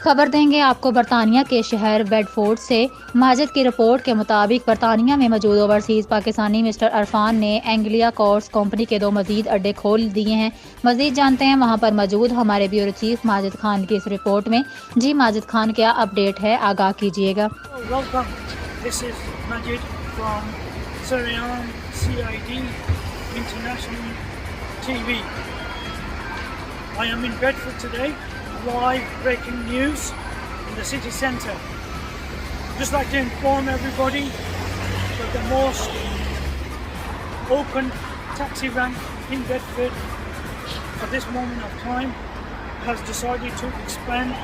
खबर देंगे आपको बरतानिया के शहर ब्रेडफोर्ड से। माजिद की रिपोर्ट के मुताबिक बरतानिया में मौजूद ओवरसीज़ पाकिस्तानी मिस्टर अरफान ने एंग्लिया कोर्स कंपनी के 2 मजीद अड्डे खोल दिए हैं। मजीद जानते हैं वहां पर मौजूद हमारे ब्यूरो चीफ माजिदखान की इस रिपोर्ट में। जी माजिदखान, क्या अपडेट है, आगाह कीजिएगा। I am in Bedford today, live breaking news in the city centre. Just like to inform everybody that the most open taxi rank in Bedford at this moment of time has decided to expand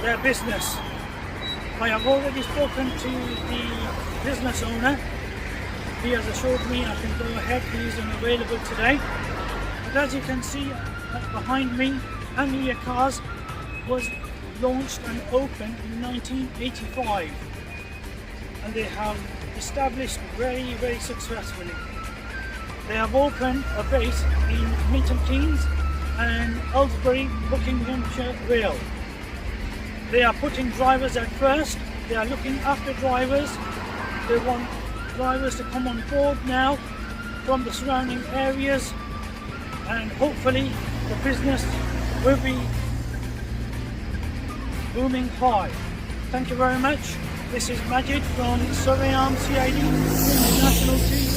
their business. I have already spoken to the business owner. He has assured me I can go ahead, he is unavailable today. But as you can see behind me, Anglia Cars was launched and opened in 1985, and they have established very successfully. They have opened a base in Milton Keynes and Aylesbury, Buckinghamshire Rail. They are putting drivers at first. They are looking after drivers. They want drivers to come on board now from the surrounding areas, and hopefully the business will be booming high. Thank you very much. This is Majid from Surrey CID International TV.